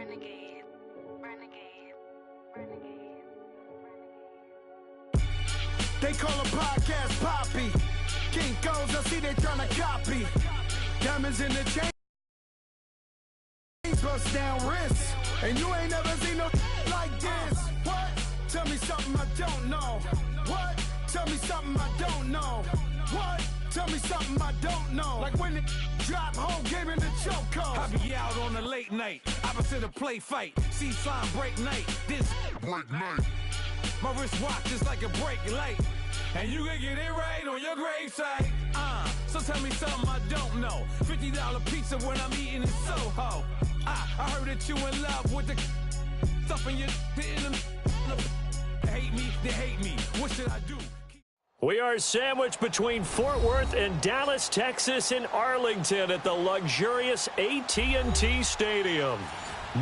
Renegade, renegade, renegade, renegade. They call a podcast Poppy. Kinkos, I see they tryna copy. Diamonds in the chain, bust down wrists. And you ain't never seen no like this. What? Tell me something I don't know. What? Tell me something I don't know. What? Tell me something I don't know. Like when it drop, whole game in the chokehold. I be out on a late night, opposite a play fight. See sign break night, this break night. My wrist watch is like a brake light. And you can get it right on your gravesite. So tell me something I don't know. $50 pizza when I'm eating in Soho. I heard that you in love with the stuff in your hate me, they hate me. What should I do? We are sandwiched between Fort Worth and Dallas, Texas, and Arlington at the luxurious AT&T Stadium.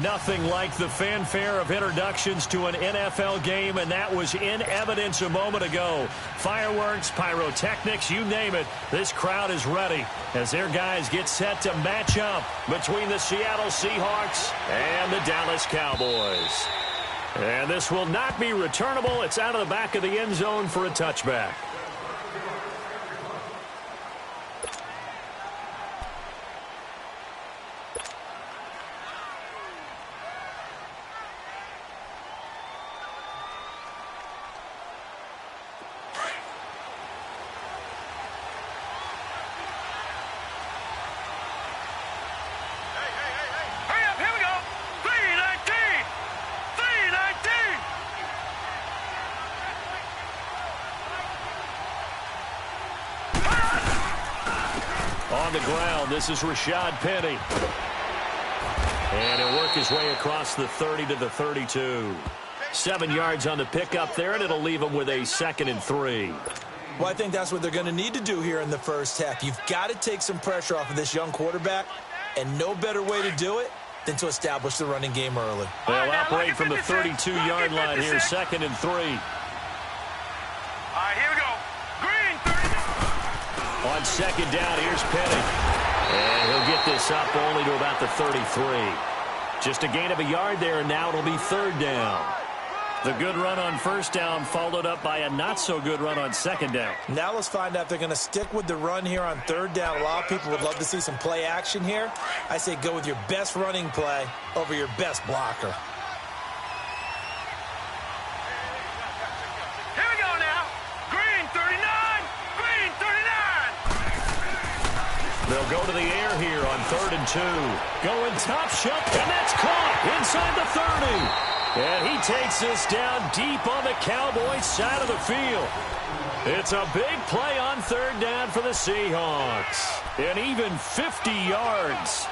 Nothing like the fanfare of introductions to an NFL game, and that was in evidence a moment ago. Fireworks, pyrotechnics, you name it. This crowd is ready as their guys get set to match up between the Seattle Seahawks and the Dallas Cowboys. And this will not be returnable. It's out of the back of the end zone for a touchback. On the ground, this is Rashad Penny. And he'll work his way across the 30 to the 32. 7 yards on the pickup there, and it'll leave him with a 2nd and 3. Well, I think that's what they're going to need to do here in the first half. You've got to take some pressure off of this young quarterback, and no better way to do it than to establish the running game early. They'll operate from the 32-yard line here, 2nd and 3. All right, here we go. Green, 30. On 2nd down, here's Penny. And he'll get this up only to about the 33. Just a gain of a yard there, and now it'll be 3rd down. The good run on 1st down followed up by a not-so-good run on 2nd down. Now let's find out if they're going to stick with the run here on 3rd down. A lot of people would love to see some play action here. I say go with your best running play over your best blocker. Here we go now. Green, 39. Green, 39. They'll go to the air here on 3rd and 2. Going top shelf, and that's caught inside the 30. And he takes this down deep on the Cowboys side of the field. It's a big play on 3rd down for the Seahawks. And even 50 yards.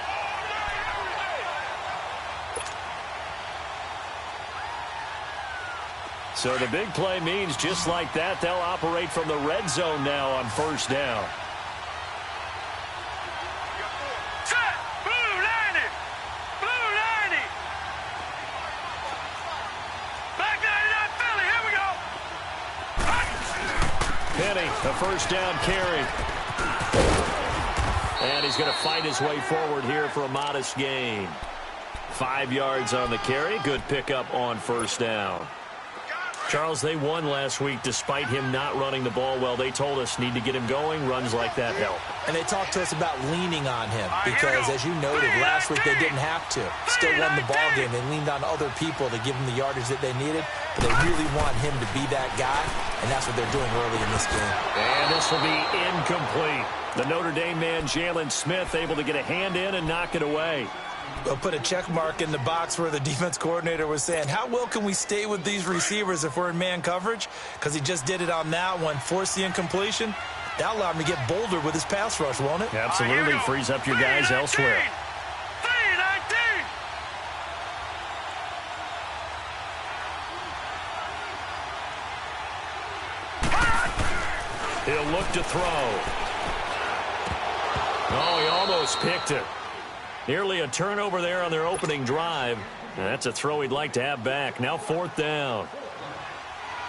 So the big play means just like that, they'll operate from the red zone now on 1st down. Penny, a 1st down carry. And he's going to fight his way forward here for a modest gain. 5 yards on the carry. Good pickup on 1st down. Charles, they won last week despite him not running the ball well. They told us need to get him going. Runs like that help. And they talked to us about leaning on him because, as you noted, last week they didn't have to. Still won the ball game. They leaned on other people to give them the yardage that they needed. But they really want him to be that guy, and that's what they're doing early in this game. And this will be incomplete. The Notre Dame man, Jalen Smith, able to get a hand in and knock it away. They'll put a check mark in the box where the defense coordinator was saying, how well can we stay with these receivers if we're in man coverage? Because he just did it on that one, forced the incompletion. That'll allow him to get bolder with his pass rush, won't it? Absolutely. Frees up your guys elsewhere. He'll look to throw. Oh, he almost picked it. Nearly a turnover there on their opening drive. That's a throw he'd like to have back. Now 4th down.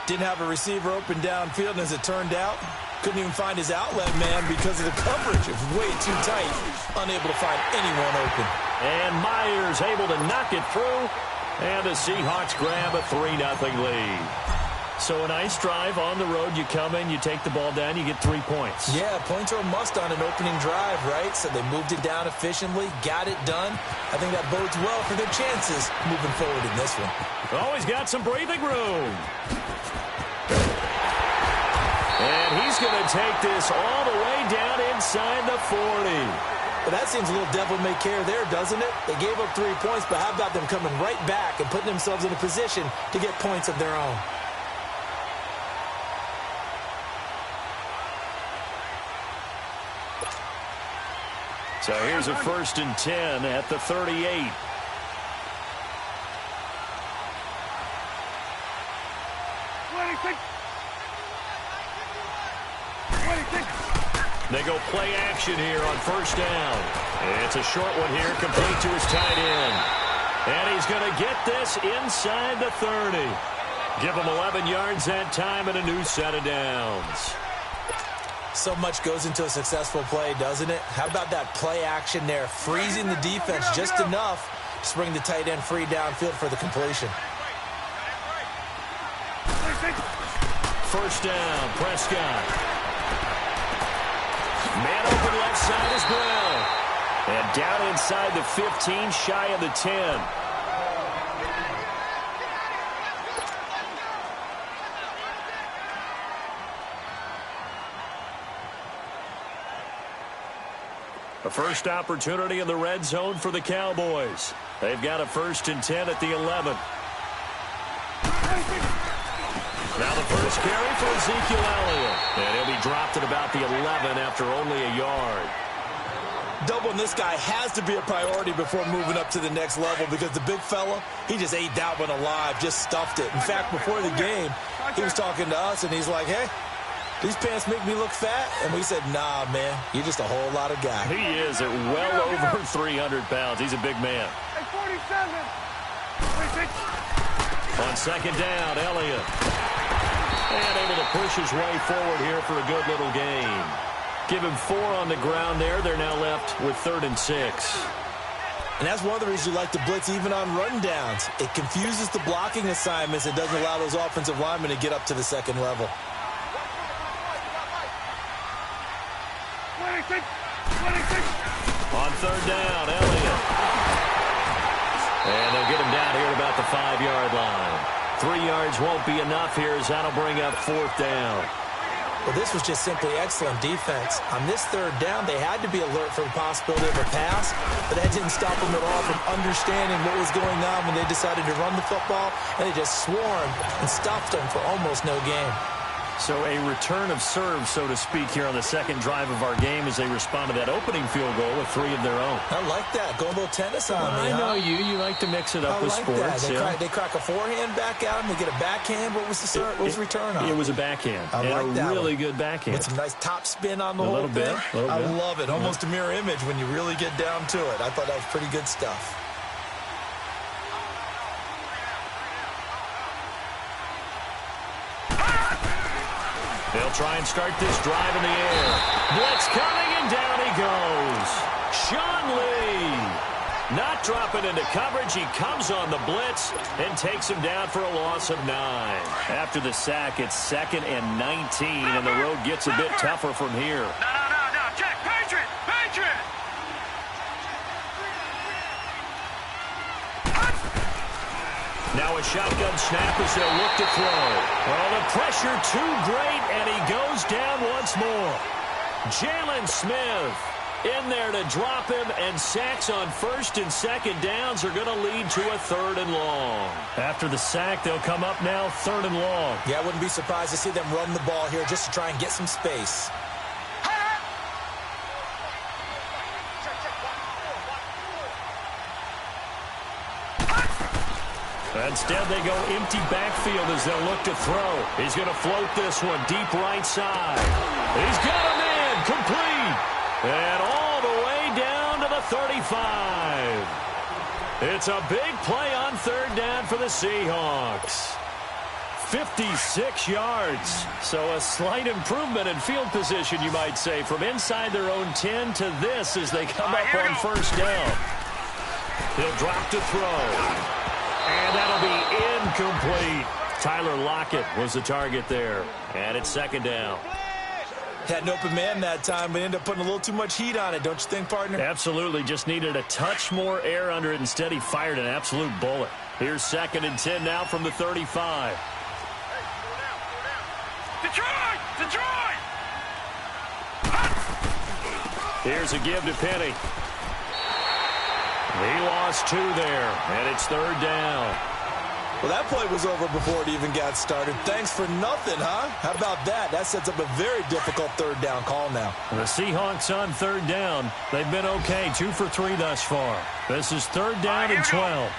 Didn't have a receiver open downfield, and as it turned out, Couldn't even find his outlet man because of the coverage. It was way too tight. Unable to find anyone open. And Myers able to knock it through. And the Seahawks grab a 3-0 lead. So a nice drive on the road. You come in, you take the ball down, you get 3 points. Yeah, points are a must on an opening drive, right? So they moved it down efficiently, got it done. I think that bodes well for their chances moving forward in this one. Always got some breathing room. And he's going to take this all the way down inside the 40. Well, that seems a little devil-may-care there, doesn't it? They gave up 3 points, but how about them coming right back and putting themselves in a position to get points of their own? So here's a 1st and 10 at the 38. They go play action here on 1st down. It's a short one here, complete to his tight end. And he's going to get this inside the 30. Give him 11 yards that time and a new set of downs. So much goes into a successful play, doesn't it? How about that play action there, freezing the defense just enough to bring the tight end free downfield for the completion. 1st down, Prescott. Man open left side is Brown. And down inside the 15, shy of the 10. A first opportunity in the red zone for the Cowboys. They've got a 1st and 10 at the 11. Now the first carry for Ezekiel Elliott. And he'll be dropped at about the 11 after only a yard. Doubling this guy has to be a priority before moving up to the next level because the big fella, he just ate that one alive, just stuffed it. In fact, before the game, he was talking to us, and he's like, hey, these pants make me look fat? And we said, nah, man, you're just a whole lot of guy. He is at well over 300 pounds. He's a big man. On 2nd down, Elliott. And able to push his way forward here for a good little gain. Give him 4 on the ground there. They're now left with 3rd and 6. And that's one of the reasons you like to blitz even on rundowns. It confuses the blocking assignments. It doesn't allow those offensive linemen to get up to the second level. On 3rd down, Elliott. And they'll get him down here at about the 5-yard line. 3 yards won't be enough here as that'll bring up 4th down. Well, this was just simply excellent defense. On this 3rd down, they had to be alert for the possibility of a pass, but that didn't stop them at all from understanding what was going on when they decided to run the football, and they just swarmed and stuffed them for almost no gain. So a return of serve, so to speak, here on the 2nd drive of our game as they respond to that opening field goal with 3 of their own. I like that. Go a little tennis on me, I know you. You like to mix it up with sports. They crack a forehand back out, and they get a backhand. What was the start? What was the return on? It was a backhand. I like that really good backhand. With some nice top spin on the whole thing. I love it. Almost a mirror image when you really get down to it. I thought that was pretty good stuff. They'll try and start this drive in the air. Blitz coming, and down he goes. Sean Lee not dropping into coverage. He comes on the blitz and takes him down for a loss of 9. After the sack, it's 2nd and 19, and the road gets a bit tougher from here. No. Check. Patriot. Now a shotgun snap as they'll look to throw. Oh, the pressure too great, and he goes down once more. Jalen Smith in there to drop him, and sacks on 1st and 2nd downs are going to lead to a 3rd and long. After the sack, they'll come up now 3rd and long. Yeah, I wouldn't be surprised to see them run the ball here just to try and get some space. Instead, they go empty backfield as they'll look to throw. He's going to float this one deep right side. He's got him in, complete. And all the way down to the 35. It's a big play on 3rd down for the Seahawks. 56 yards. So a slight improvement in field position, you might say, from inside their own 10 to this as they come up on first down. He'll drop to throw. And that'll be incomplete. Tyler Lockett was the target there. And it's second down. Had an open man that time, but ended up putting a little too much heat on it, don't you think, partner? Absolutely. Just needed a touch more air under it. Instead, he fired an absolute bullet. Here's 2nd and 10 now from the 35. Detroit! Detroit! Here's a give to Penny. He lost 2 there, and it's 3rd down. Well, that play was over before it even got started. Thanks for nothing, huh? How about that? That sets up a very difficult 3rd down call now. The Seahawks on 3rd down. They've been okay, 2 for 3 thus far. This is 3rd down and 12.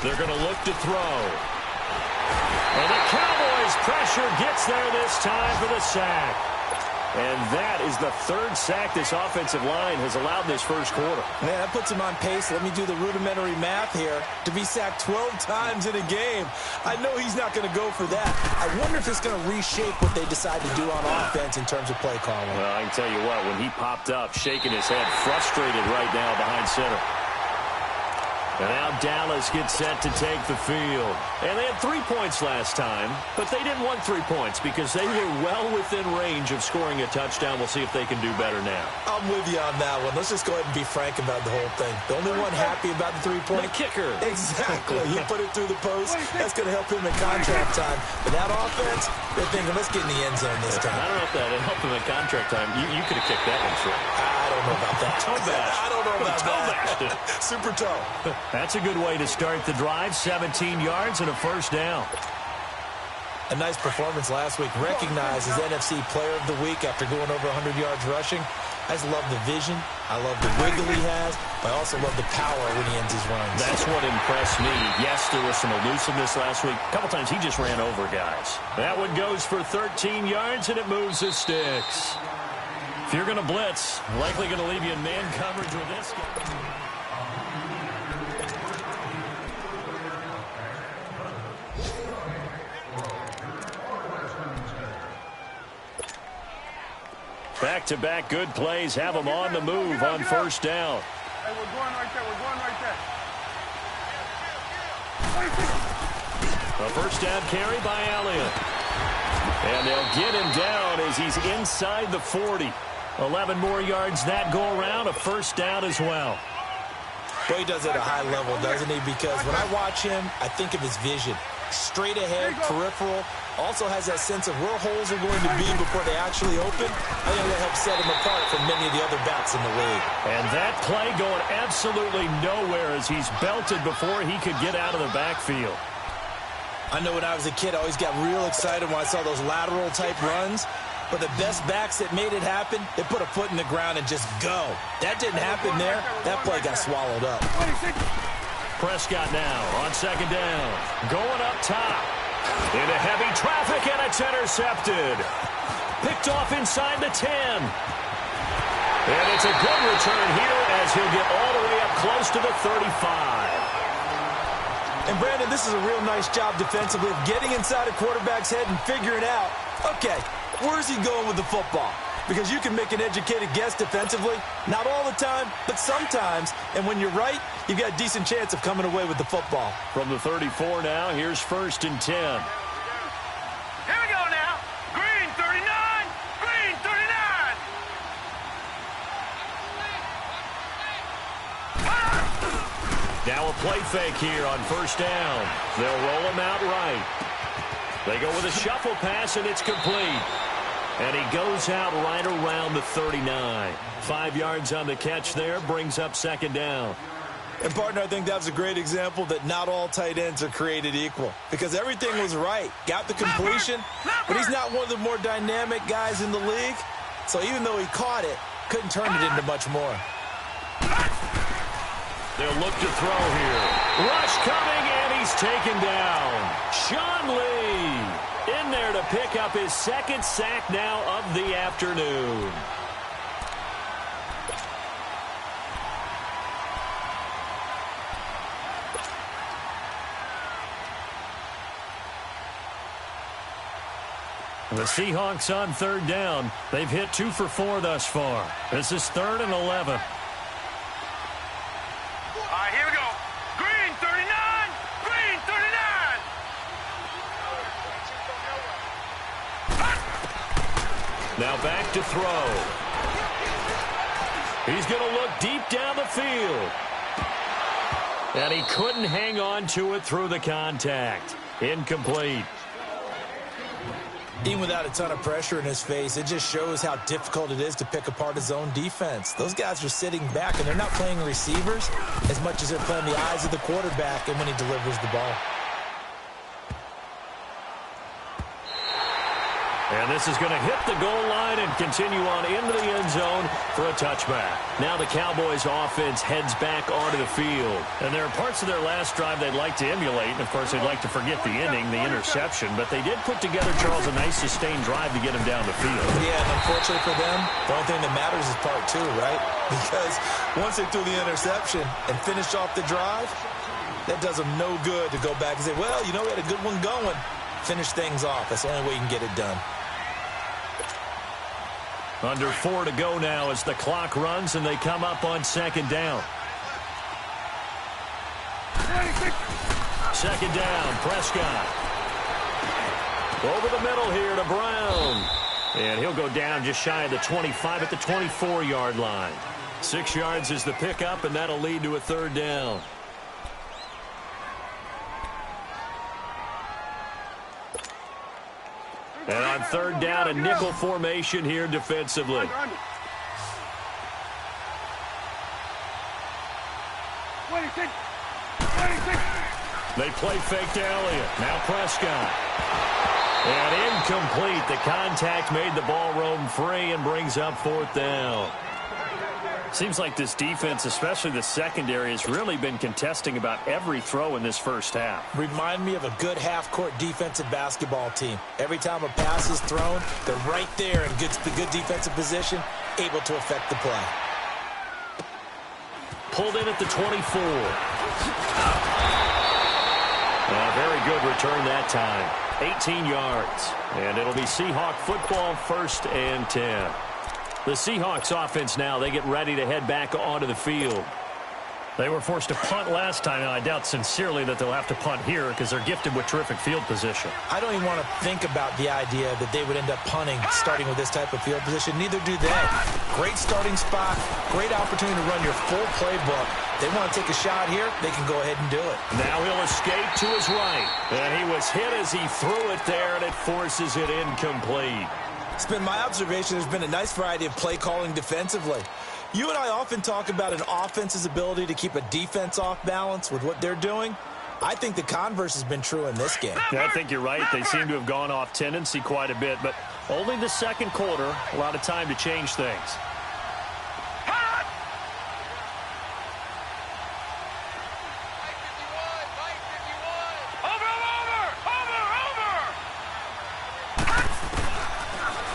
They're going to look to throw. And the Cowboys' pressure gets there this time for the sack. And that is the 3rd sack this offensive line has allowed this first quarter. Man, that puts him on pace. Let me do the rudimentary math here. To be sacked 12 times in a game, I know he's not going to go for that. I wonder if it's going to reshape what they decide to do on offense in terms of play calling. Well, I can tell you what, when he popped up, shaking his head, frustrated right now behind center. And now Dallas gets set to take the field. And they had 3 points last time, but they didn't want 3 points because they were well within range of scoring a touchdown. We'll see if they can do better now. I'm with you on that one. Let's just go ahead and be frank about the whole thing. The only one happy about the 3-point? The kicker. Exactly. He put it through the post. That's going to help him in contract time. But that offense, they're thinking, let's get in the end zone this time. I don't know if that helped him in contract time. You could have kicked that one through. I don't know about that. Toe bash. I don't know about that. Super toe. That's a good way to start the drive. 17 yards and a first down. A nice performance last week. Recognized as NFC Player of the Week after going over 100 yards rushing. I just love the vision. I love the wiggle he has. But I also love the power when he ends his runs. That's what impressed me. Yes, there was some elusiveness last week. A couple times he just ran over guys. That one goes for 13 yards, and it moves the sticks. If you're going to blitz, likely going to leave you in man coverage with this guy. Back-to-back good plays have them on the move on first down. Hey, we're going right there. We're going right there. A first down carry by Elliott. And they'll get him down as he's inside the 40. 11 more yards that go around, a first down as well. Boy, he does it at a high level, doesn't he? Because when I watch him, I think of his vision. Straight ahead, peripheral. Also has that sense of where holes are going to be before they actually open. I think that helps set him apart from many of the other backs in the league. And that play going absolutely nowhere as he's belted before he could get out of the backfield. I know when I was a kid, I always got real excited when I saw those lateral-type runs. But the best backs that made it happen, they put a foot in the ground and just go. That didn't happen there. That play got swallowed up. Prescott now on second down. Going up top. Into heavy traffic, and it's intercepted. Picked off inside the 10. And it's a good return here as he'll get all the way up close to the 35. And, Brandon, this is a real nice job defensively of getting inside a quarterback's head and figuring out, okay, where's he going with the football? Because you can make an educated guess defensively. Not all the time, but sometimes. And when you're right, you've got a decent chance of coming away with the football. From the 34 now, here's 1st and 10. Here we go now. Green 39. Green 39. Now a play fake here on first down. They'll roll him out right. They go with a shuffle pass, and it's complete. And he goes out right around the 39. 5 yards on the catch there, brings up second down. And, partner, I think that was a great example that not all tight ends are created equal. Because everything was right. Got the completion, but he's not one of the more dynamic guys in the league. So even though he caught it, couldn't turn it into much more. They'll look to throw here. Rush coming, and he's taken down. Sean Lee in there to pick up his second sack now of the afternoon. The Seahawks on third down. They've hit 2 for 4 thus far. This is 3rd and 11. All right, here we go. Green 39. Green 39. Now back to throw. He's going to look deep down the field. And he couldn't hang on to it through the contact. Incomplete. Even without a ton of pressure in his face, it just shows how difficult it is to pick apart his own defense. Those guys are sitting back, and they're not playing receivers as much as they're playing the eyes of the quarterback and when he delivers the ball. And this is going to hit the goal line and continue on into the end zone for a touchback. Now the Cowboys offense heads back onto the field. And there are parts of their last drive they'd like to emulate. And, of course, they'd like to forget the inning, the interception. But they did put together, Charles, a nice sustained drive to get him down the field. Yeah, and unfortunately for them, the only thing that matters is part 2, right? Because once they threw the interception and finished off the drive, that does them no good to go back and say, well, you know, we had a good one going. Finish things off. That's the only way you can get it done. Under 4 to go now as the clock runs and they come up on 2nd down. 2nd down, Prescott. Over the middle here to Brown. And he'll go down just shy of the 25 at the 24-yard line. 6 yards is the pickup, and that'll lead to a 3rd down. And on 3rd down, a nickel formation here defensively. They play fake to Elliott. Now Prescott. And incomplete. The contact made the ball roam free and brings up 4th down. Seems like this defense, especially the secondary, has really been contesting about every throw in this first half. Remind me of a good half-court defensive basketball team. Every time a pass is thrown, they're right there in good defensive position, able to affect the play. Pulled in at the 24. A very good return that time. 18 yards. And it'll be Seahawk football, 1st and 10. The Seahawks offense now, they get ready to head back onto the field. They were forced to punt last time. Now, I doubt sincerely that they'll have to punt here because they're gifted with terrific field position. I don't even want to think about the idea that they would end up punting starting with this type of field position. Neither do they. Great starting spot, great opportunity to run your full playbook. They want to take a shot here, they can go ahead and do it. Now he'll escape to his right. And he was hit as he threw it there, and it forces it incomplete. It's been my observation there's been a nice variety of play calling defensively. You and I often talk about an offense's ability to keep a defense off balance with what they're doing. I think the converse has been true in this game. Yeah, I think you're right. They seem to have gone off tendency quite a bit, but only the 2nd quarter, a lot of time to change things.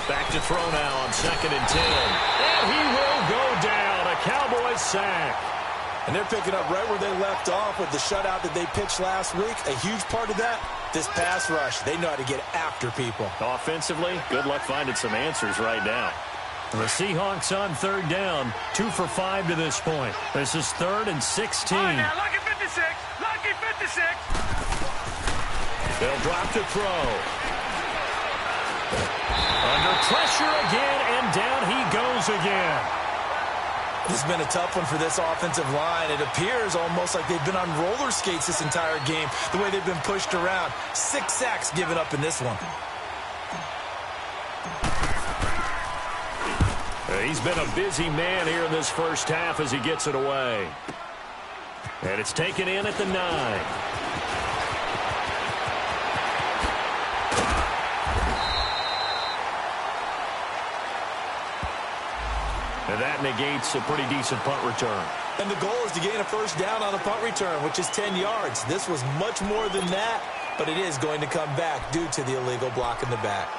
Back to throw now on 2nd and 10. And he will go down. A Cowboys sack. And they're picking up right where they left off with the shutout that they pitched last week. A huge part of that, this pass rush. They know how to get after people. Offensively, good luck finding some answers right now. The Seahawks on 3rd down, 2 for 5 to this point. This is 3rd and 16. All right, now, lucky 56. Lucky 56. They'll drop to throw. Under pressure again, and down he goes again. This has been a tough one for this offensive line. It appears almost like they've been on roller skates this entire game, the way they've been pushed around. 6 sacks given up in this one. He's been a busy man here in this first half as he gets it away. And it's taken in at the 9. And that negates a pretty decent punt return. And the goal is to gain a 1st down on a punt return, which is 10 yards. This was much more than that, but it is going to come back due to the illegal block in the back.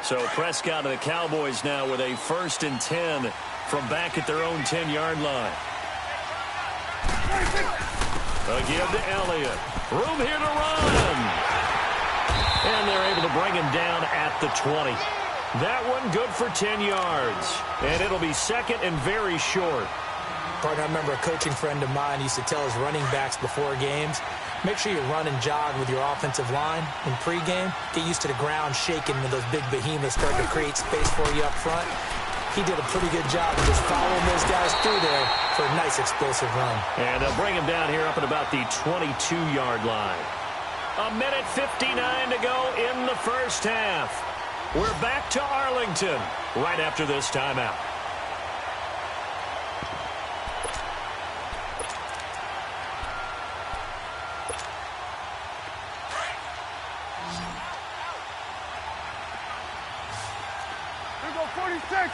So Prescott and the Cowboys now with a 1st and 10 from back at their own 10-yard line. Again to Elliott. Room here to run. And they're able to bring him down at the 20. That one good for 10 yards. And it'll be second and very short. Partner, I remember a coaching friend of mine used to tell his running backs before games, make sure you run and jog with your offensive line in pregame. Get used to the ground shaking when those big behemoths start to create space for you up front. He did a pretty good job of just following those guys through there for a nice explosive run. And they'll bring him down here up at about the 22-yard line. A minute 59 to go in the first half. We're back to Arlington right after this timeout. Here we go, 46.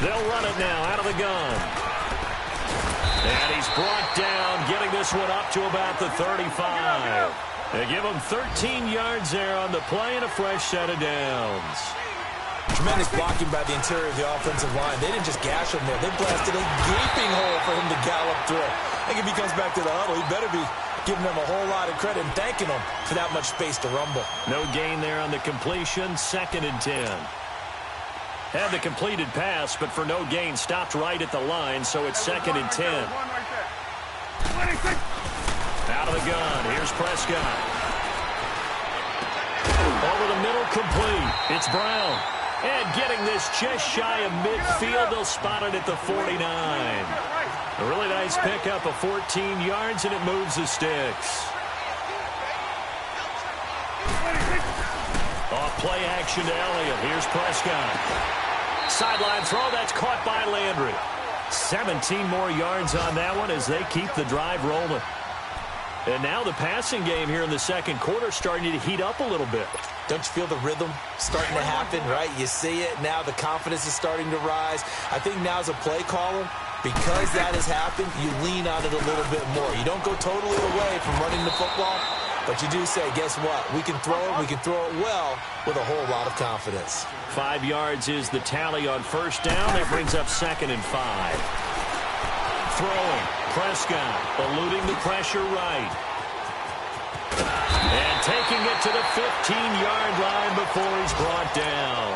They'll run it now out of the gun. And he's brought down, getting this one up to about the 35. They give him 13 yards there on the play and a fresh set of downs. Tremendous blocking by the interior of the offensive line. They didn't just gash him there. They blasted a gaping hole for him to gallop through. I think if he comes back to the huddle, he better be giving them a whole lot of credit and thanking them for that much space to rumble. No gain there on the completion, 2nd and 10. Had the completed pass, but for no gain, stopped right at the line, so it's 2nd and 10. Out of the gun, here's Prescott. Over the middle, complete. It's Brown. And getting this just shy of midfield, they'll spot it at the 49. A really nice pickup of 14 yards, and it moves the sticks. Off play action to Elliott. Here's Prescott. Sideline throw, that's caught by Landry. 17 more yards on that one as they keep the drive rolling. And now the passing game here in the second quarter starting to heat up a little bit. Don't you feel the rhythm starting to happen, right? You see it. Now the confidence is starting to rise. I think now as a play caller, because that has happened, you lean on it a little bit more. You don't go totally away from running the football, but you do say, guess what? We can throw it. We can throw it well with a whole lot of confidence. 5 yards is the tally on first down. That brings up 2nd and 5. Throwing. Prescott eluding the pressure right. And taking it to the 15-yard line before he's brought down.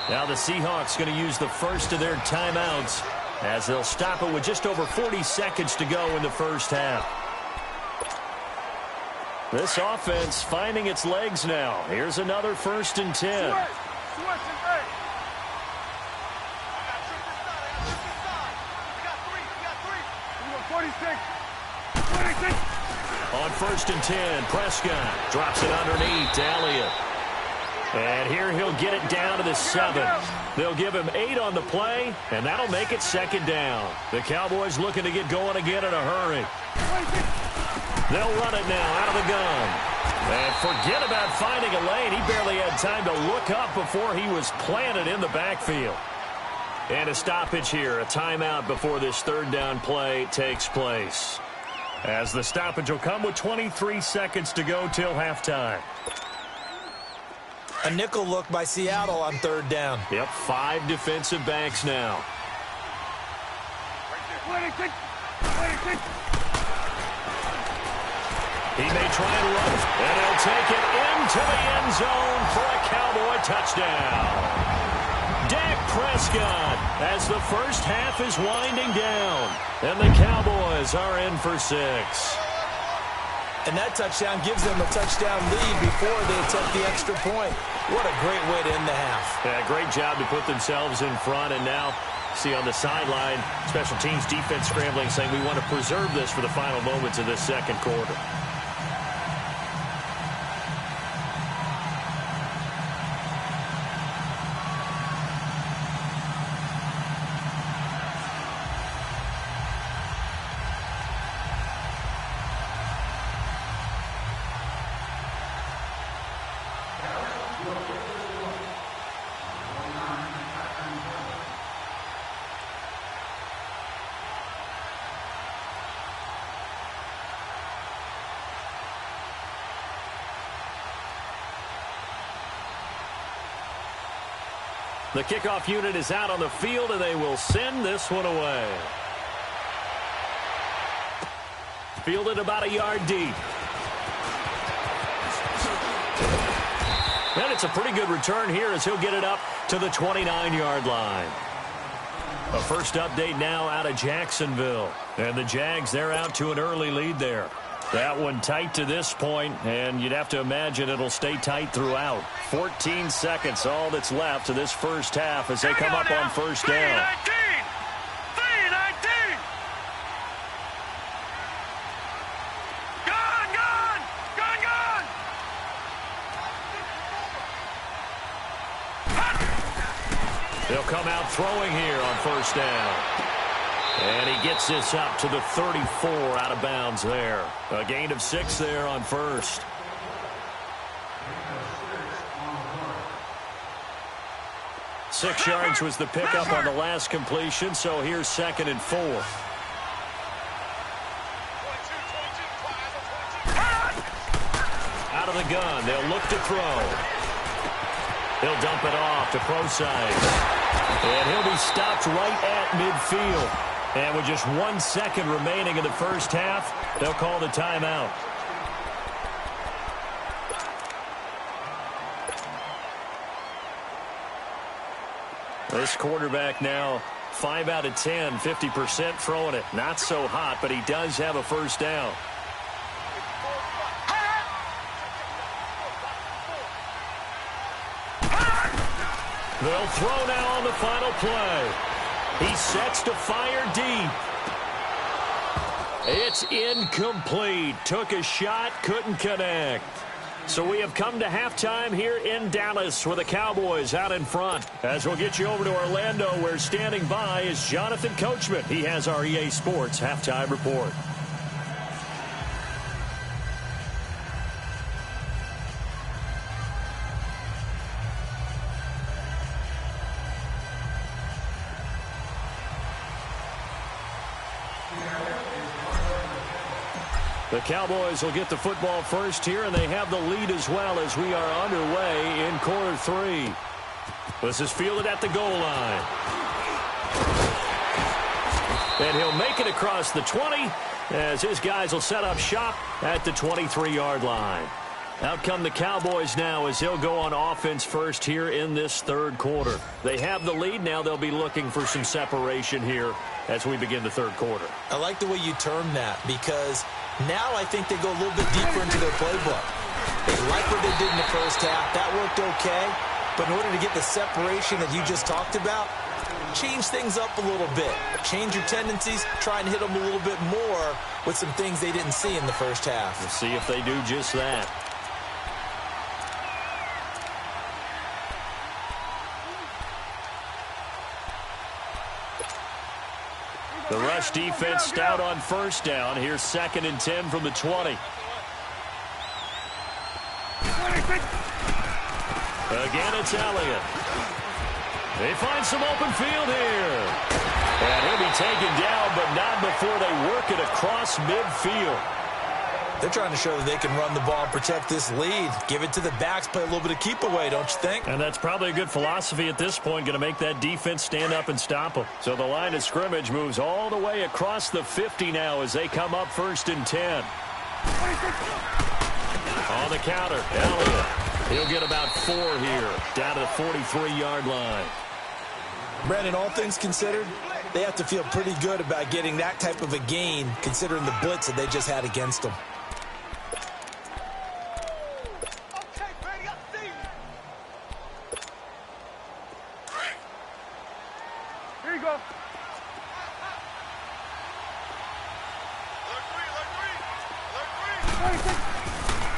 Now the Seahawks going to use the first of their timeouts as they'll stop it with just over 40 seconds to go in the first half. This offense finding its legs now. Here's another 1st and 10. On 1st and 10, Prescott drops it underneath to Elliott. And here he'll get it down to the 7. They'll give him 8 on the play, and that'll make it 2nd down. The Cowboys looking to get going again in a hurry. They'll run it now out of the gun. And forget about finding a lane. He barely had time to look up before he was planted in the backfield. And a stoppage here, a timeout before this 3rd down play takes place. As the stoppage will come with 23 seconds to go till halftime. A nickel look by Seattle on 3rd down. Yep, 5 defensive backs now. He may try and run, and he'll take it into the end zone for a Cowboy touchdown. Dak Prescott as the first half is winding down, and the Cowboys are in for 6. And that touchdown gives them a touchdown lead before they attempt the extra point. What a great way to end the half. Yeah, great job to put themselves in front, and now see on the sideline, special teams defense scrambling, saying we want to preserve this for the final moments of this second quarter. The kickoff unit is out on the field, and they will send this one away. Fielded about a yard deep. And it's a pretty good return here as he'll get it up to the 29-yard line. A first update now out of Jacksonville. And the Jags, they're out to an early lead there. That one tight to this point, and you'd have to imagine it'll stay tight throughout. 14 seconds, all that's left to this first half as they come up on first down. 3-19! Gone! They'll come out throwing here on first down. And he gets this up to the 34 out of bounds there. A gain of 6 there on first. Six yards was the pickup on the last completion, so here's 2nd and 4. Out of the gun, they'll look to throw. He'll dump it off to Proside. And he'll be stopped right at midfield. And with just 1 second remaining in the first half, they'll call the timeout. This quarterback now 5 out of 10, 50% throwing it. Not so hot, but he does have a first down. They'll throw now on the final play. He sets to fire deep. It's incomplete. Took a shot, couldn't connect. So we have come to halftime here in Dallas with the Cowboys out in front. As we'll get you over to Orlando, where standing by is Jonathan Coachman. He has our EA Sports halftime report. The Cowboys will get the football first here, and they have the lead as well as we are underway in quarter 3. This is fielded at the goal line. And he'll make it across the 20 as his guys will set up shop at the 23-yard line. Out come the Cowboys now as he'll go on offense first here in this third quarter. They have the lead. Now they'll be looking for some separation here as we begin the third quarter. I like the way you term that because now I think they go a little bit deeper into their playbook. They like what they did in the first half. That worked okay. But in order to get the separation that you just talked about, change things up a little bit. Change your tendencies. Try and hit them a little bit more with some things they didn't see in the first half. We'll see if they do just that. The rush defense stout on first down. Here's 2nd and 10 from the 20. Again, it's Elliott. They find some open field here. And he'll be taken down, but not before they work it across midfield. They're trying to show that they can run the ball and protect this lead. Give it to the backs, play a little bit of keep away, don't you think? And that's probably a good philosophy at this point, going to make that defense stand up and stop them. So the line of scrimmage moves all the way across the 50 now as they come up 1st and 10. On the counter, Elliott. He'll get about 4 here, down to the 43-yard line. Brandon, all things considered, they have to feel pretty good about getting that type of a gain, considering the blitz that they just had against them. Here you go.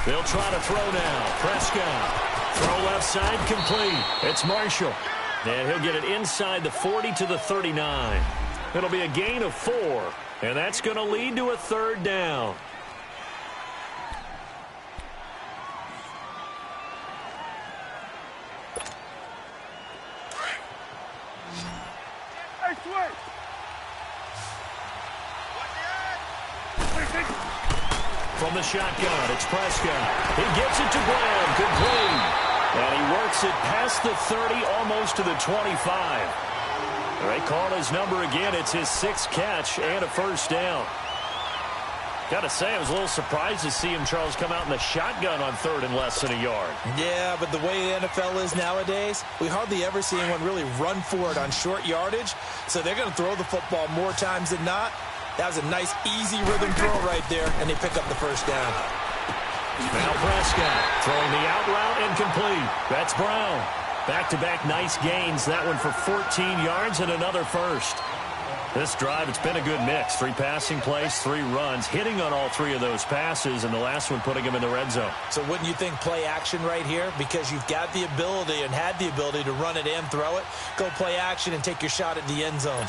They'll try to throw now. Prescott. Throw left side complete. It's Marshall. And he'll get it inside the 40 to the 39. It'll be a gain of 4. And that's going to lead to a 3rd down. Hey, switch. From the shotgun, it's Prescott. He gets it to Brown, complete. And he works it past the 30, almost to the 25. They call his number again. It's his 6th catch and a first down. Got to say, I was a little surprised to see him, Charles, come out in the shotgun on third and less than a yard. Yeah, but the way the NFL is nowadays, we hardly ever see anyone really run for it on short yardage. So they're going to throw the football more times than not. That was a nice, easy rhythm throw right there, and they pick up the first down. Now Prescott throwing the out route incomplete. That's Brown. Back-to-back nice gains. That one for 14 yards and another first. This drive, it's been a good mix. 3 passing plays, 3 runs, hitting on all 3 of those passes, and the last one putting him in the red zone. So wouldn't you think play action right here? Because you've got the ability and had the ability to run it and throw it. Go play action and take your shot at the end zone.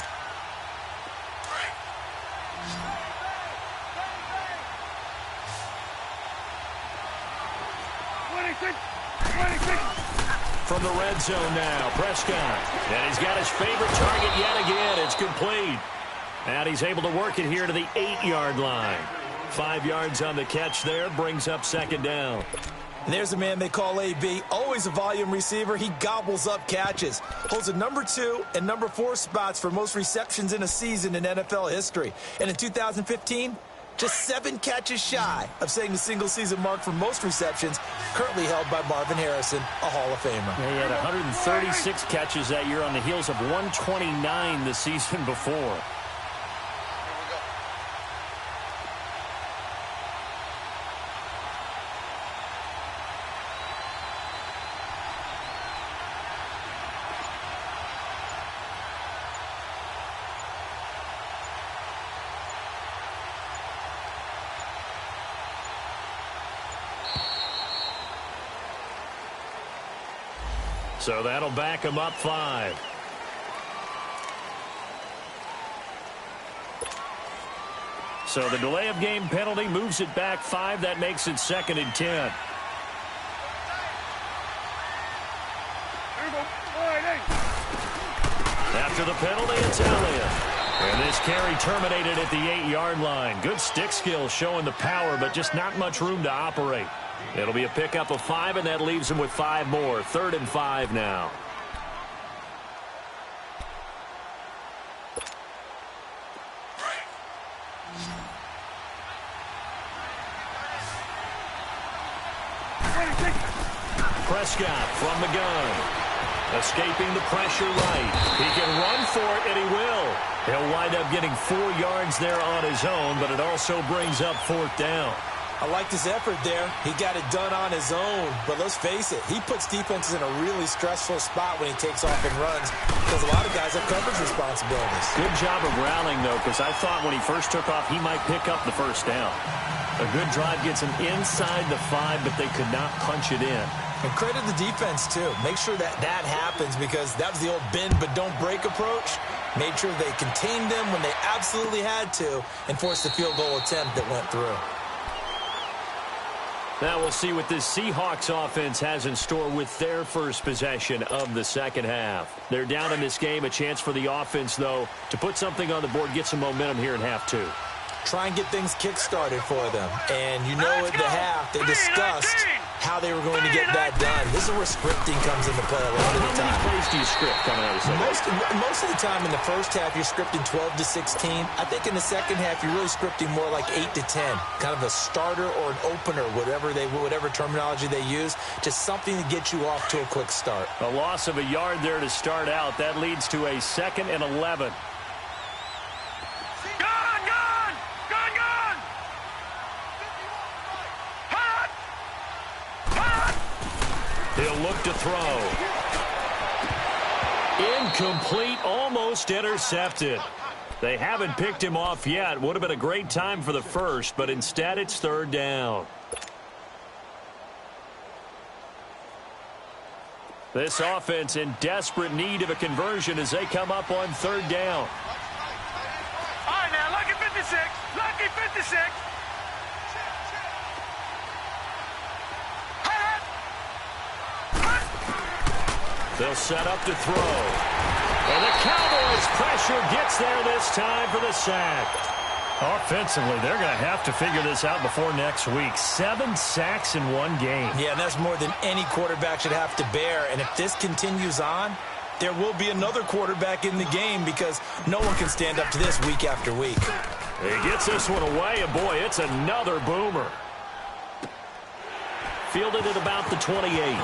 From the red zone now, Prescott. And he's got his favorite target yet again. It's complete. And he's able to work it here to the 8-yard line. 5 yards on the catch there, brings up second down. And there's a man they call AB, always a volume receiver. He gobbles up catches. Holds the number 2 and number 4 spots for most receptions in a season in NFL history. And in 2015, just 7 catches shy of setting the single-season mark for most receptions, currently held by Marvin Harrison, a Hall of Famer. Yeah, he had 136 catches that year on the heels of 129 the season before. So that'll back him up 5. So the delay of game penalty moves it back 5. That makes it 2nd and 10. After the penalty, it's Elliott. And this carry terminated at the 8-yard line. Good stick skill showing the power, but just not much room to operate. It'll be a pickup of 5, and that leaves him with 5 more. 3rd and 5 now. Prescott from the gun. Escaping the pressure right. He can run for it, and he will. He'll wind up getting 4 yards there on his own, but it also brings up 4th down. I liked his effort there. He got it done on his own. But let's face it, he puts defenses in a really stressful spot when he takes off and runs because a lot of guys have coverage responsibilities. Good job of rallying, though, because I thought when he first took off, he might pick up the first down. A good drive gets him inside the 5, but they could not punch it in. And credit the defense, too. Make sure that that happens because that was the old bend but don't break approach. Made sure they contained them when they absolutely had to and forced the field goal attempt that went through. Now we'll see what this Seahawks offense has in store with their first possession of the second half. They're down in this game. A chance for the offense, though, to put something on the board, get some momentum here in half 2. Try and get things kick-started for them. And you know at the half, they discussed how they were going to get that done. This is where scripting comes into play a lot of the time. How many plays do you script coming out of the second? Most of the time in the first half, you're scripting 12 to 16. I think in the second half, you're really scripting more like 8 to 10. Kind of a starter or an opener, whatever terminology they use. Just something to get you off to a quick start. A loss of a yard there to start out. That leads to a 2nd and 11. He'll look to throw. Incomplete, almost intercepted. They haven't picked him off yet. Would have been a great time for the first, but instead it's 3rd down. This offense in desperate need of a conversion as they come up on 3rd down. All right, now, lucky 56. Lucky 56. They'll set up to throw. And the Cowboys' pressure gets there this time for the sack. Offensively, they're going to have to figure this out before next week. 7 sacks in 1 game. Yeah, and that's more than any quarterback should have to bear. And if this continues on, there will be another quarterback in the game because no one can stand up to this week after week. He gets this one away, and boy, it's another boomer. Fielded at about the 28.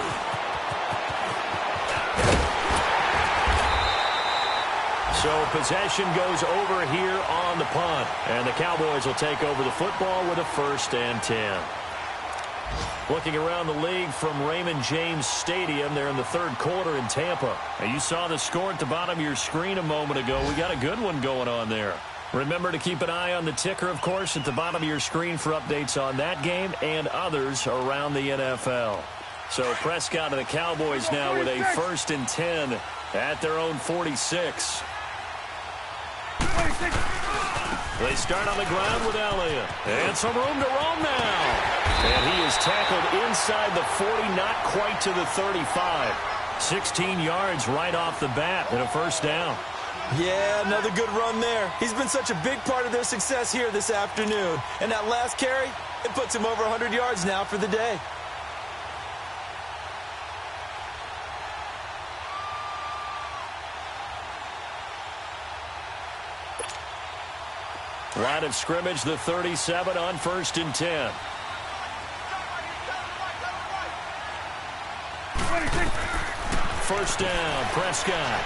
So possession goes over here on the punt. And the Cowboys will take over the football with a 1st and 10. Looking around the league from Raymond James Stadium, they're in the 3rd quarter in Tampa. And you saw the score at the bottom of your screen a moment ago. We got a good one going on there. Remember to keep an eye on the ticker, of course, at the bottom of your screen for updates on that game and others around the NFL. So Prescott and the Cowboys now with a 1st and 10 at their own 46. They start on the ground with Elliott. And some room to roam now. And he is tackled inside the 40, not quite to the 35. 16 yards right off the bat and a 1st down. Yeah, another good run there. He's been such a big part of their success here this afternoon. And that last carry, it puts him over 100 yards now for the day. Line of scrimmage, the 37 on 1st and 10. First down, Prescott.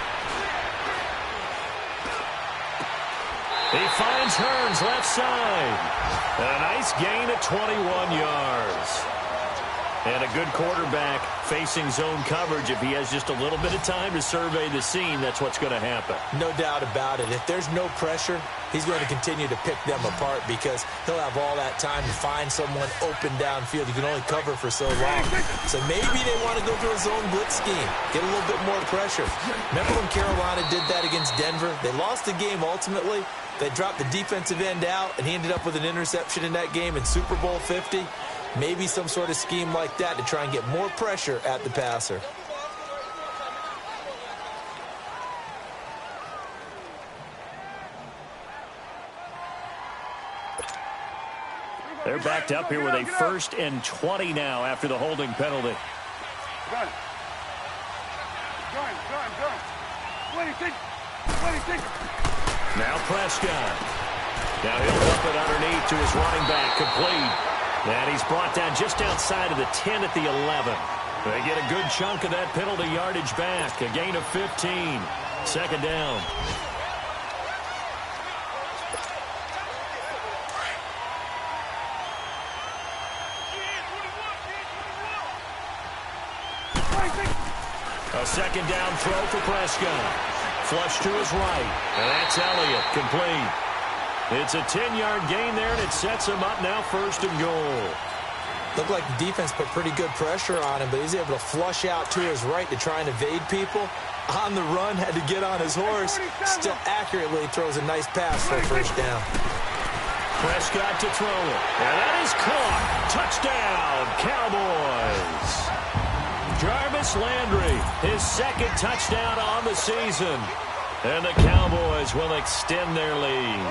He finds Hearns left side. A nice gain of 21 yards. And a good quarterback facing zone coverage. If he has just a little bit of time to survey the scene, that's what's going to happen. No doubt about it. If there's no pressure, he's going to continue to pick them apart because he'll have all that time to find someone open downfield. You can only cover for so long. So maybe they want to go to a zone blitz scheme, get a little bit more pressure. Remember when Carolina did that against Denver? They lost the game ultimately. They dropped the defensive end out, and he ended up with an interception in that game in Super Bowl 50. Maybe some sort of scheme like that to try and get more pressure at the passer. They're backed up here with a 1st and 20 now after the holding penalty. Gun. 26. Now Prescott. Now he'll dump it underneath to his running back, complete. And he's brought down just outside of the 10 at the 11. They get a good chunk of that penalty yardage back. A gain of 15. 2nd down. A 2nd down throw for Prescott. Flush to his right. And that's Elliott, complete. It's a 10-yard gain there, and it sets him up now 1st and goal. Looked like the defense put pretty good pressure on him, but he's able to flush out to his right to try and evade people. On the run, had to get on his horse. Still accurately throws a nice pass for a 1st down. Prescott to throw it. And that is caught. Touchdown, Cowboys. Jarvis Landry, his 2nd touchdown on the season. And the Cowboys will extend their lead.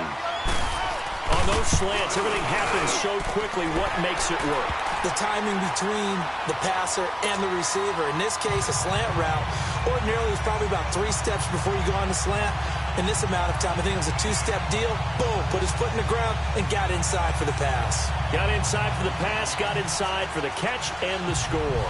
On those slants, everything happens so quickly. What makes it work? The timing between the passer and the receiver. In this case, a slant route. Ordinarily, it's probably about 3 steps before you go on the slant. In this amount of time, I think it was a 2-step deal. Boom, put his foot in the ground and got inside for the pass. Got inside for the pass, got inside for the catch and the score.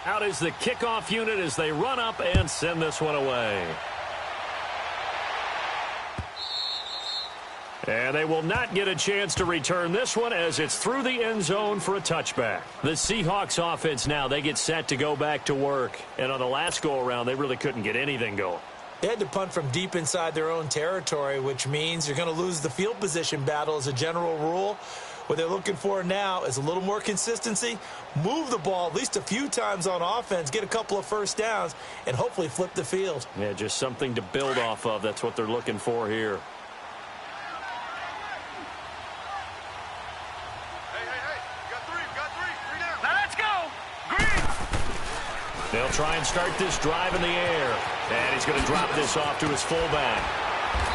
Out is the kickoff unit as they run up and send this one away. And they will not get a chance to return this one as it's through the end zone for a touchback. The Seahawks offense now, they get set to go back to work. And on the last go-around, they really couldn't get anything going. They had to punt from deep inside their own territory, which means you're going to lose the field position battle as a general rule. What they're looking for now is a little more consistency, move the ball at least a few times on offense, get a couple of 1st downs, and hopefully flip the field. Yeah, just something to build off of. That's what they're looking for here. Hey, you got They'll try and start this drive in the air. And he's going to drop this off to his fullback.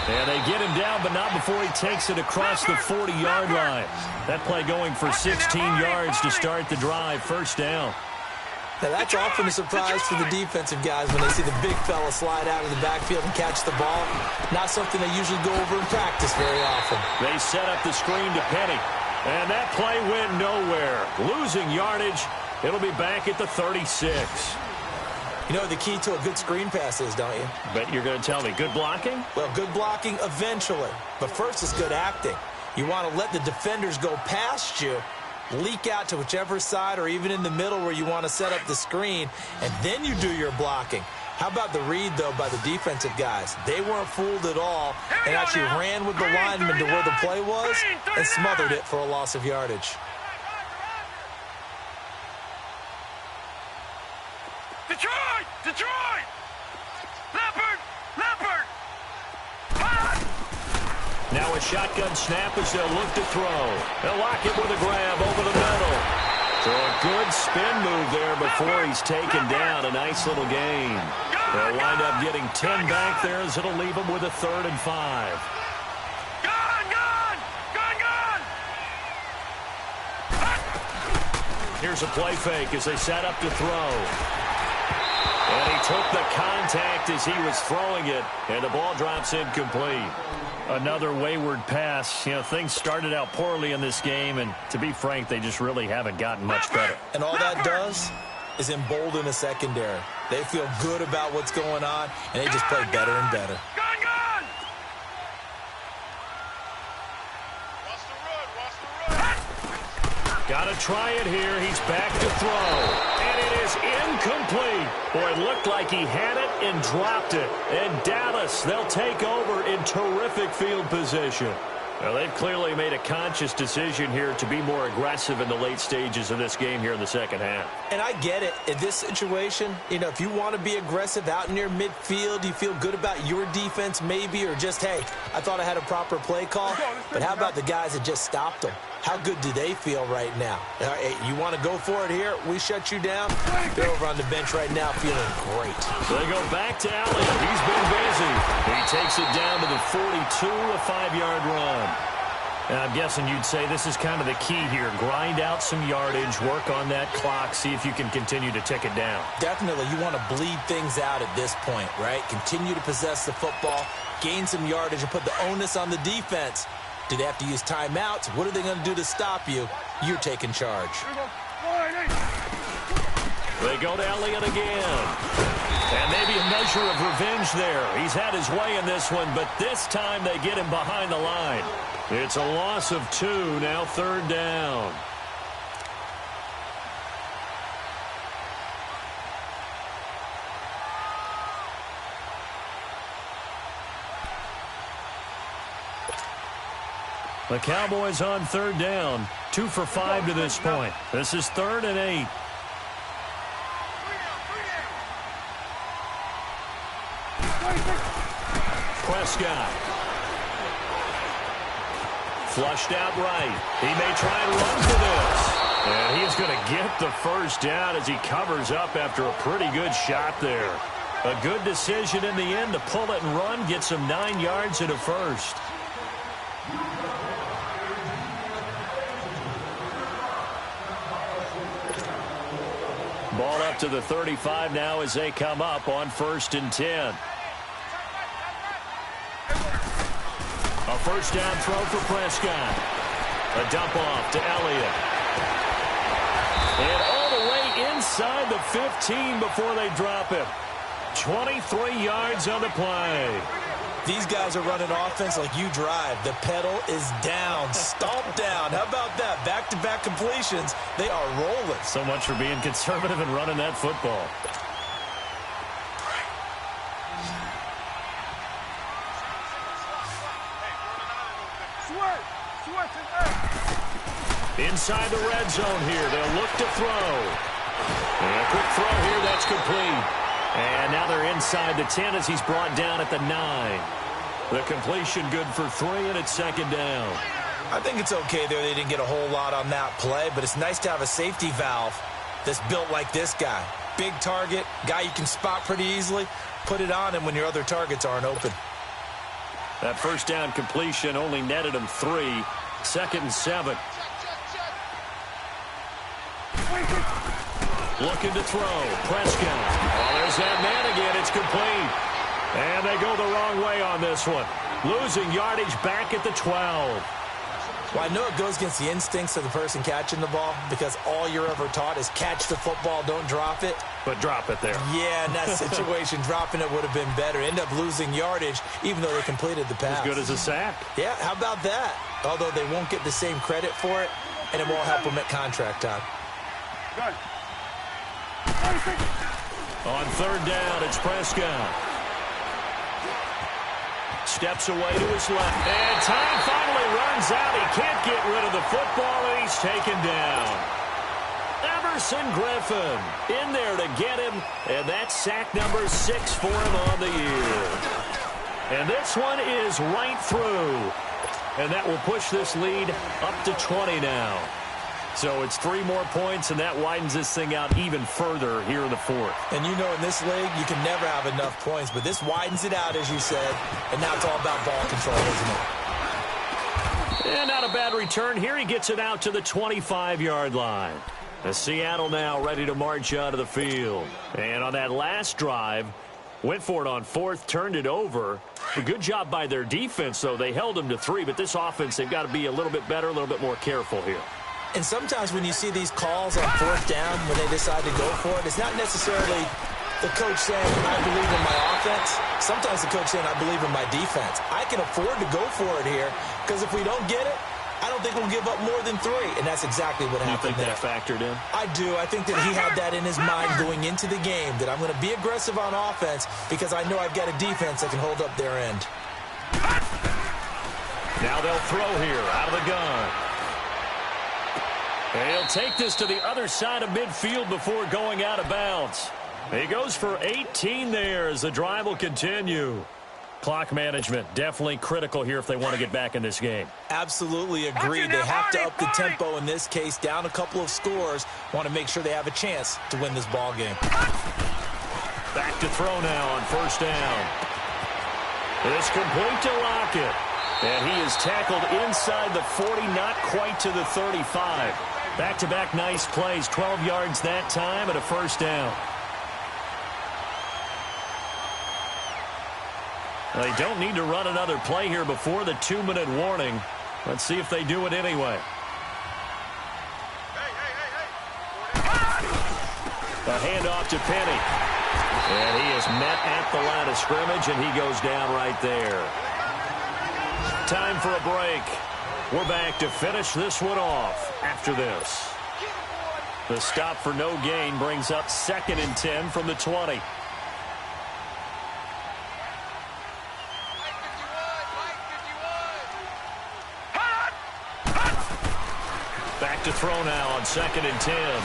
And they get him down, but not before he takes it across the 40-yard line. That play going for 16 yards to start the drive. First down. Now, that's often a surprise for the defensive guys when they see the big fella slide out of the backfield and catch the ball. Not something they usually go over in practice very often. They set up the screen to Penny. And that play went nowhere. Losing yardage. It'll be back at the 36. You know what the key to a good screen pass is, don't you? But you're going to tell me good blocking? Well, good blocking eventually. But first is good acting. You want to let the defenders go past you, leak out to whichever side or even in the middle where you want to set up the screen, and then you do your blocking. How about the read, though, by the defensive guys? They weren't fooled at all and actually ran with the lineman to where the play was and smothered it for a loss of yardage. Detroit! Detroit! Leopard! Leopard! Now a shotgun snap as they'll look to throw. They'll lock it with a grab over the middle. So a good spin move there before he's taken down. A nice little gain. They'll wind up getting 10 back there as it'll leave them with a 3rd and 5. Here's a play fake as they set up to throw. And he took the contact as he was throwing it, and the ball drops incomplete. Another wayward pass. You know, things started out poorly in this game, and to be frank, they just really haven't gotten much better. And all that does is embolden a secondary. They feel good about what's going on, and they just play better and better. Got to try it here. He's back to throw. And it is incomplete. Boy, it looked like he had it and dropped it. And Dallas, they'll take over in terrific field position. Well, they've clearly made a conscious decision here to be more aggressive in the late stages of this game here in the second half. And I get it. In this situation, you know, if you want to be aggressive out near midfield, you feel good about your defense maybe, or just, hey, I thought I had a proper play call. But how about the guys that just stopped them? How good do they feel right now? You want to go for it here? We shut you down. They're over on the bench right now feeling great. So they go back to Elliott. He's been busy. He takes it down to the 42, a 5-yard run. And I'm guessing you'd say this is kind of the key here. Grind out some yardage, work on that clock, see if you can continue to tick it down. Definitely. You want to bleed things out at this point, right? Continue to possess the football, gain some yardage, and put the onus on the defense. Do they have to use timeouts? What are they going to do to stop you? You're taking charge. They go to Elliott again. And maybe a measure of revenge there. He's had his way in this one, but this time they get him behind the line. It's a loss of 2, now 3rd down. The Cowboys on 3rd down. 2 for 5 to this point. This is 3rd and 8. Prescott. Flushed out right. He may try and run for this. And he's going to get the first down as he covers up after a pretty good shot there. A good decision in the end to pull it and run. Gets him 9 yards and a first. Ball up to the 35 now as they come up on 1st and 10. A first down throw for Prescott. A dump off to Elliott. And all the way inside the 15 before they drop him. 23 yards on the play. These guys are running offense like you drive. The pedal is down, stomped down. How about that? Back-to-back completions. They are rolling. So much for being conservative and running that football. Inside the red zone here. They'll look to throw. And a quick throw here. That's complete. And now they're inside the 10 as he's brought down at the 9. The completion good for 3, and it's 2nd down. I think it's okay there. They didn't get a whole lot on that play, but it's nice to have a safety valve that's built like this guy. big target, guy you can spot pretty easily. Put it on him when your other targets aren't open. That first down completion only netted him 3. 2nd and 7. Looking to throw. Prescott. Oh, there's that man again. It's complete. And they go the wrong way on this one. Losing yardage back at the 12. Well, I know it goes against the instincts of the person catching the ball because all you're ever taught is catch the football, don't drop it. But drop it there. Yeah, in that situation, dropping it would have been better. End up losing yardage even though they completed the pass. As good as a sack. Yeah, how about that? Although they won't get the same credit for it, and it won't help them at contract time. Good. On 3rd down, it's Prescott. Steps away to his left. And time finally runs out. He can't get rid of the football, and he's taken down. Everson Griffin in there to get him, and that's sack number 6 for him on the year. And this one is right through. And that will push this lead up to 20 now. So it's 3 more points, and that widens this thing out even further here in the 4th. And you know in this league, you can never have enough points, but this widens it out, as you said, and now it's all about ball control, isn't it? And not a bad return here. He gets it out to the 25-yard line. The Seattle now ready to march out of the field. And on that last drive, went for it on 4th, turned it over. A good job by their defense, though. They held them to 3, but this offense, they've got to be a little bit better, a little bit more careful here. And sometimes when you see these calls on 4th down, when they decide to go for it, it's not necessarily the coach saying, I believe in my offense. Sometimes the coach saying, I believe in my defense. I can afford to go for it here because if we don't get it, I don't think we'll give up more than 3. And that's exactly what happened there. You think that factored in? I do. I think that he had that in his mind going into the game, that I'm going to be aggressive on offense because I know I've got a defense that can hold up their end. Now they'll throw here out of the gun. He'll take this to the other side of midfield before going out of bounds. He goes for 18 there as the drive will continue. Clock management definitely critical here if they want to get back in this game. Absolutely agreed. They have to up the tempo in this case, down a couple of scores. Want to make sure they have a chance to win this ball game. Back to throw now on 1st down. It's complete to Lockett. And he is tackled inside the 40, not quite to the 35. Back-to-back nice plays, 12 yards that time and a 1st down. They don't need to run another play here before the 2-minute warning. Let's see if they do it anyway. A handoff to Penny. And he is met at the line of scrimmage, and he goes down right there. Time for a break. We're back to finish this one off after this. The stop for no gain brings up 2nd and 10 from the 20. Back to throw now on 2nd and 10.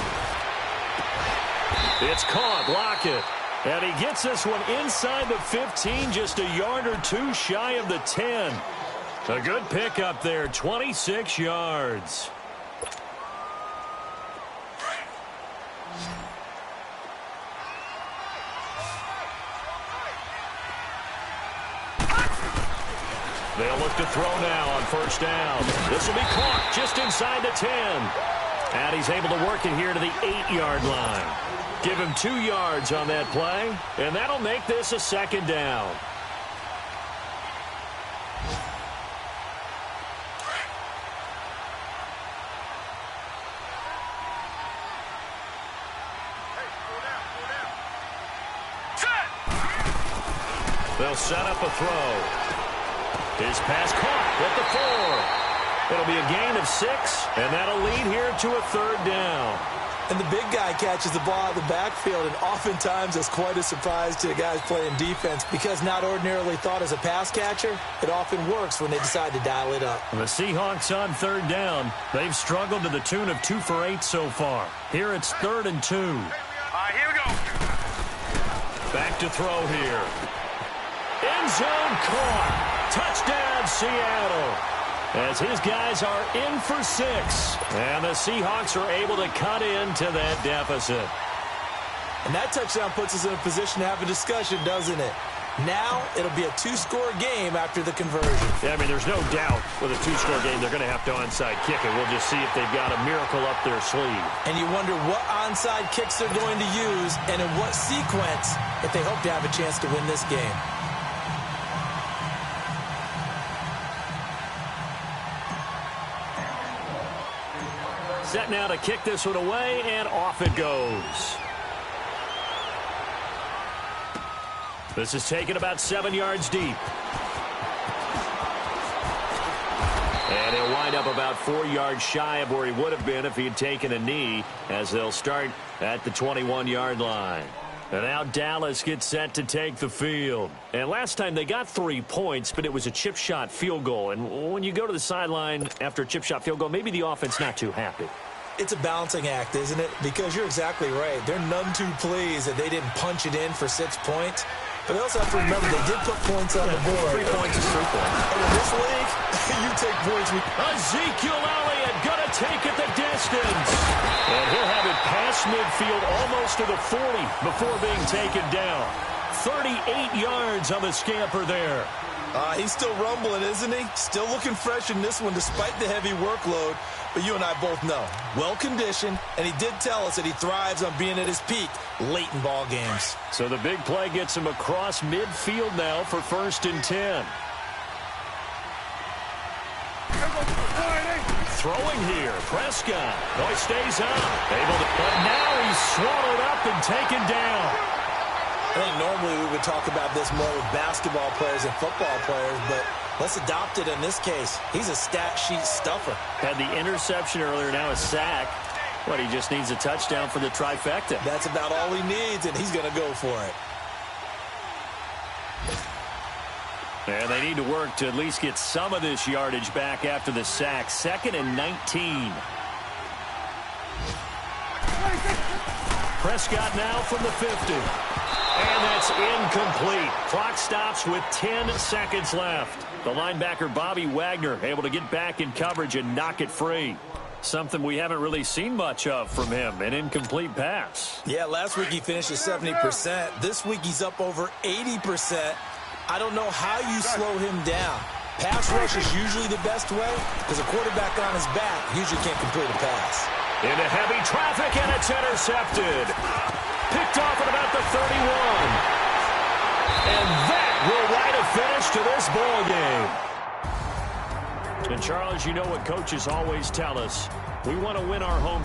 It's caught. Lockett. And he gets this one inside the 15, just a yard or 2 shy of the 10. A good pickup there, 26 yards. They'll look to throw now on 1st down. This will be caught just inside the 10. And he's able to work it here to the 8-yard line. Give him 2 yards on that play, and that'll make this a 2nd down. They'll set up a throw. His pass caught at the 4. It'll be a gain of 6, and that'll lead here to a 3rd down. And the big guy catches the ball out of the backfield, and oftentimes it's quite a surprise to the guys playing defense because not ordinarily thought as a pass catcher, it often works when they decide to dial it up. The Seahawks on 3rd down. They've struggled to the tune of 2 for 8 so far. Here it's 3rd and 2. All right, here we go. Back to throw here. End zone caught. Touchdown, Seattle. As his guys are in for 6. And the Seahawks are able to cut into that deficit. And that touchdown puts us in a position to have a discussion, doesn't it? Now it'll be a two-score game after the conversion. Yeah, I mean, there's no doubt with a two-score game they're going to have to onside kick it. We'll just see if they've got a miracle up their sleeve. And you wonder what onside kicks they're going to use and in what sequence if they hope to have a chance to win this game. Set now to kick this one away, and off it goes. This is taken about 7 yards deep. And he'll wind up about 4 yards shy of where he would have been if he had taken a knee, as they'll start at the 21-yard line. And now Dallas gets set to take the field. And last time they got 3 points, but it was a chip shot field goal. And when you go to the sideline after a chip shot field goal, maybe the offense not too happy. It's a balancing act, isn't it? Because you're exactly right. They're none too pleased that they didn't punch it in for 6 points. But they also have to remember they did put points on the board. 3 points is 3 points. And in this league, you take points. Ezekiel Elliott gonna take it the distance. And he'll have it past midfield almost to the 40 before being taken down. 38 yards on the scamper there. He's still rumbling, isn't he? Still looking fresh in this one despite the heavy workload. But you and I both know, well-conditioned, and he did tell us that he thrives on being at his peak late in ball games. So the big play gets him across midfield now for 1st and 10. Throwing here, Prescott. Oh, he stays up. But now he's swallowed up and taken down. I think normally we would talk about this more with basketball players and football players, but let's adopt it in this case. He's a stat sheet stuffer. Had the interception earlier, now a sack. But he just needs a touchdown for the trifecta. That's about all he needs, and he's going to go for it. And they need to work to at least get some of this yardage back after the sack. 2nd and 19. Prescott now from the 50. And that's incomplete. Clock stops with 10 seconds left. The linebacker, Bobby Wagner, able to get back in coverage and knock it free. Something we haven't really seen much of from him, an incomplete pass. Yeah, last week he finished at 70%. This week he's up over 80%. I don't know how you slow him down. Pass rush is usually the best way because a quarterback on his back usually can't complete a pass. Into heavy traffic, and it's intercepted. Picked off at about the 31. And that will write a finish to this ball game. And Charles, you know what coaches always tell us. We want to win our home